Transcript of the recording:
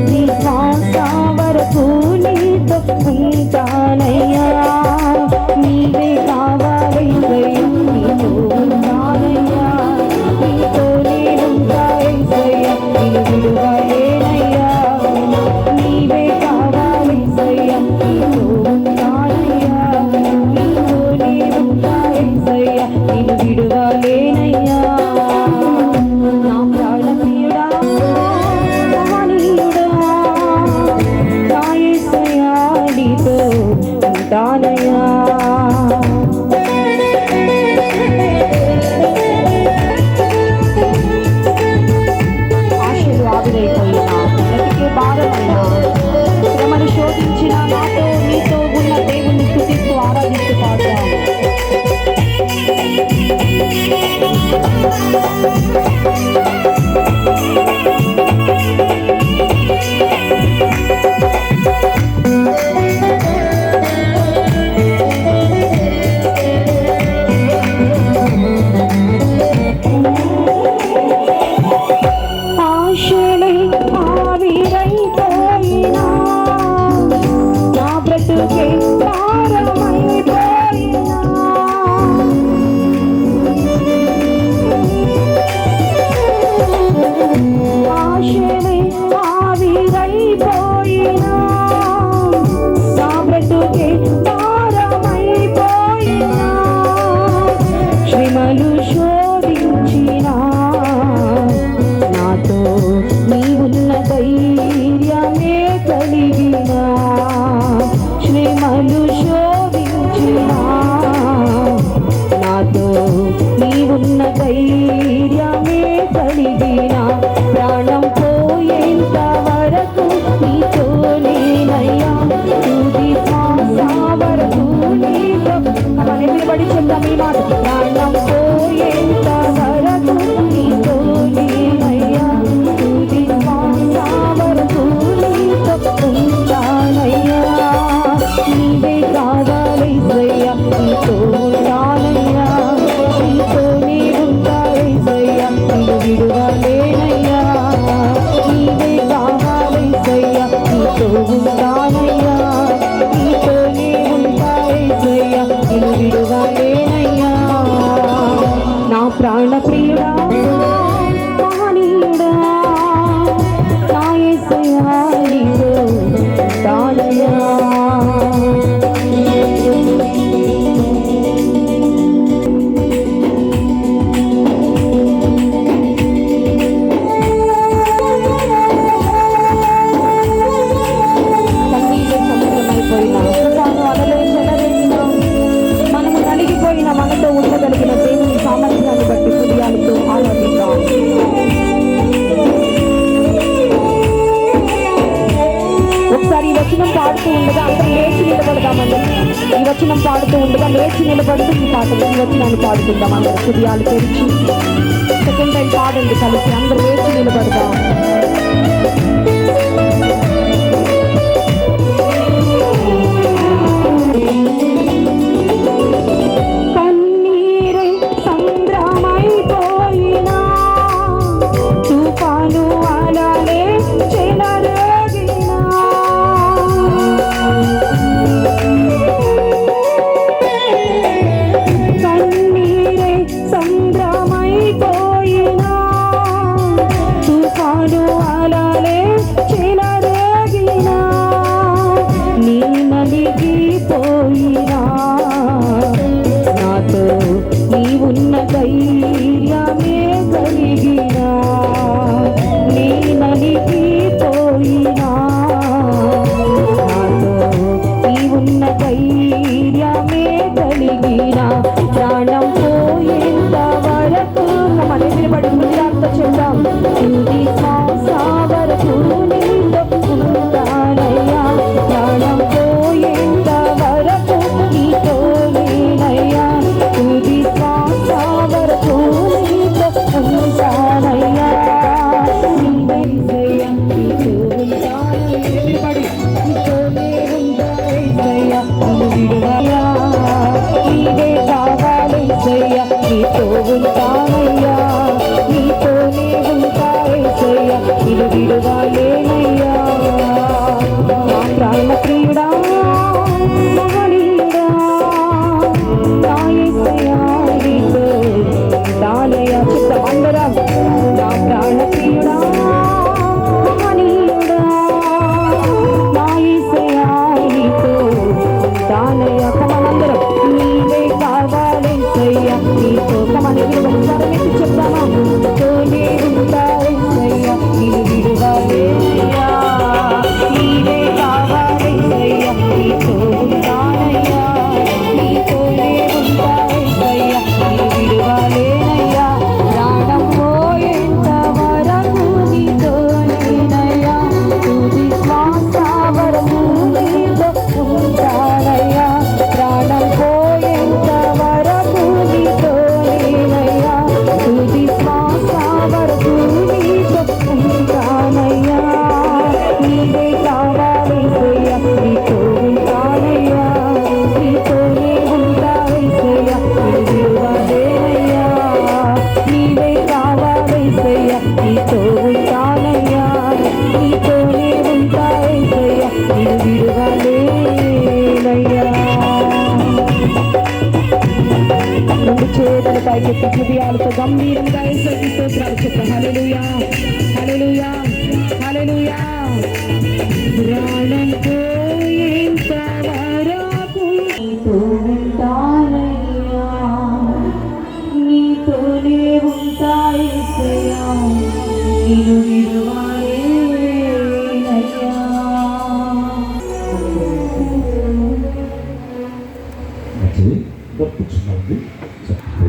నీ శ్వాస వరకు నీతో ఉంటానయ్యా. నీవే కావాలయ్యా, నీతో ఉంటానయ్యా. నీతో నేనుంటా యేసయ్యా, నిన్ను విడువలేనయ్యా. నీవే కావాలయ్యా, నీతో ఉంటానయ్యా. నీతో నేనుంటా యేసయ్యా, నిన్ను విడువలేనయ్యా. నా ప్రాణ ప్రియుడా, మహనీయుడా, నా యేసయ్యా, నీతో ఉంటానయ్యా. ఆశలు ఆవిరైపోయినా, బ్రతికే భారమైనా, శ్రమను శోధించిన నాతో నీతో ఉన్న దేవుని స్తుతిస్తూ ఆరాధిస్తూ పాడతాం. ఆశలే ఆవిరైపోయినా, నా బ్రతుకే భారమైపోయినా, ఆశలే ఆవిరైపోయినా, నా బ్రతుకే భారమైపోయినా, శ్రమలు శోధించినా నాతో నీవున్న ధైర్యమే కలిగినా, శ్రమలు శోధించినా నాతో నీవున్న ధైర్యమే కలిగినా, ప్రాణం పోయేంత వరకు నీతో నేనయ్యా. తుది శ్వాస వరకు నీతో నిలబడి చెప్తాం ఈ మాట. ప్రాణం పోయేంత వరకు నీతో నేనయ్యా. తుది శ్వాస వరకు నీతో ఉంటానయ్యా. నీవే కావాలయ్యా, నీతో ఉంటానయ్యా. నీతో నేనుంటా యేసయ్యా, నిన్ను విడువలేనయ్యా. నీవే కావాలయ్యా, నీతో ఉంటానయ్యా. నీతో నేనుంటా యేసయ్యా, నిన్ను విడువలేనయ్యా. నా ప్రాణ ప్రియుడా, మహనీయుడా, నా యేసయ్యా, నీతో ఉంటానయ్యా. కన్నీళ్ళే సముద్రమైపోయినా, తుఫాను అలలే చెలరేగినా, మనము నలిగిపోయిన మనతో ఉండగలిగిన దేవుని సామర్థ్యాన్ని బట్టి హృదయాలతో ఆరాధిద్దాం. ఒకసారి ఈ వచనం పాడుతూ ఉండగా అందరం లేచి నిలబడదామండి. ఈ వచనం పాడుతూ ఉండగా లేచి నిలబడుతూ ఈ వచనాన్ని పాడుతుందాం. అందరూ హృదయాలు తెరిచి సెకండ్ టైం పాడండి కలిసి. అందరూ లేచి నిలబడదాం. కన్నీరే సంద్రమైపోయినా, తుఫాను అలలే చెలరేగినా, కన్నీరే సంద్రమైపోయినా, తుఫాను అలలే గంభీరంగా యేసుకి స్తోత్రాలు చెప్పు. హల్లెలూయా, హల్లెలూయా, హల్లెలూయా. ప్రాణం పోయేంత వరకు నీతో ఉంటానయ్యా, నీతోనే ఉంటా యేసయ్యా, నిన్ను విడువలేనయ్యా. కూర్చున్నామండి.